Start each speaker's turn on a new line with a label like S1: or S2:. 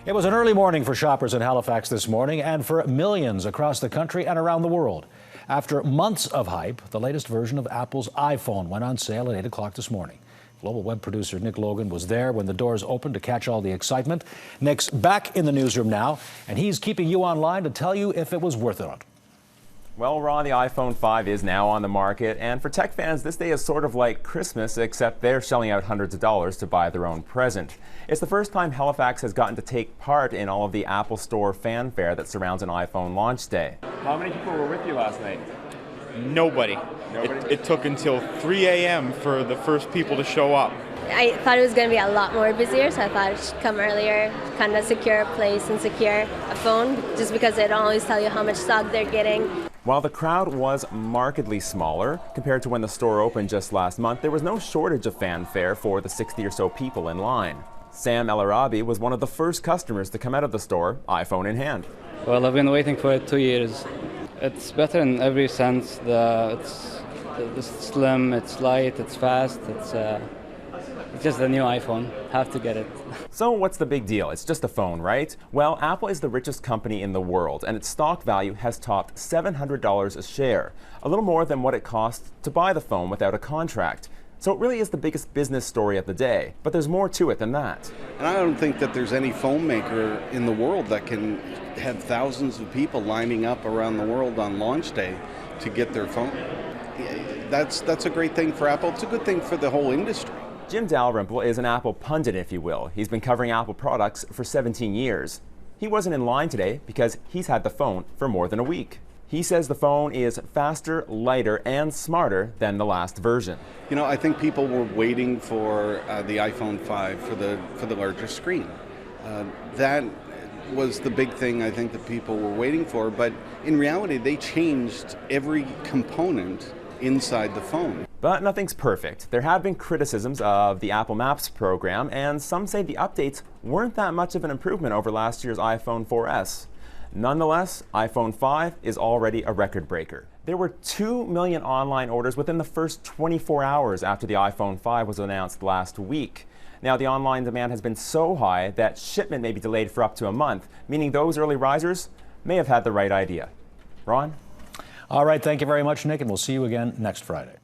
S1: It was an early morning for shoppers in Halifax this morning and for millions across the country and around the world. After months of hype, the latest version of Apple's iPhone went on sale at 8 o'clock this morning. Global web producer Nick Logan was there when the doors opened to catch all the excitement. Nick's back in the newsroom now, and he's keeping you online to tell you if it was worth it.
S2: Well, Ron, the iPhone 5 is now on the market, and for tech fans, this day is sort of like Christmas, except they're shelling out hundreds of dollars to buy their own present. It's the first time Halifax has gotten to take part in all of the Apple Store fanfare that surrounds an iPhone launch day. How many people were with you last night?
S3: Nobody. It took until 3 a.m. for the first people to show up.
S4: I thought it was going to be a lot more busier, so I thought I should come earlier, kind of secure a place and secure a phone, just because they don't always tell you how much stock they're getting.
S2: While the crowd was markedly smaller compared to when the store opened just last month, there was no shortage of fanfare for the 60 or so people in line. Sam El Arabi was one of the first customers to come out of the store, iPhone in hand.
S5: Well, I've been waiting for it 2 years. It's better in every sense. It's slim, it's light, it's fast, it's just a new iPhone. Have to get it.
S2: So what's the big deal? It's just a phone, right? Well, Apple is the richest company in the world, and its stock value has topped $700 a share, a little more than what it cost to buy the phone without a contract. So it really is the biggest business story of the day, but there's more to it than that.
S6: And I don't think that there's any phone maker in the world that can have thousands of people lining up around the world on launch day to get their phone. That's a great thing for Apple. It's a good thing for the whole industry.
S2: Jim Dalrymple is an Apple pundit, if you will. He's been covering Apple products for 17 years. He wasn't in line today because he's had the phone for more than a week. He says the phone is faster, lighter, and smarter than the last version.
S6: You know, I think people were waiting for the iPhone 5 for the larger screen. That was the big thing I think that people were waiting for, but in reality they changed every component inside the phone.
S2: But nothing's perfect. There have been criticisms of the Apple Maps program, and some say the updates weren't that much of an improvement over last year's iPhone 4S. Nonetheless, iPhone 5 is already a record breaker. There were 2 million online orders within the first 24 hours after the iPhone 5 was announced last week. Now, the online demand has been so high that shipment may be delayed for up to a month, meaning those early risers may have had the right idea. Ron?
S1: All right, thank you very much, Nick, and we'll see you again next Friday.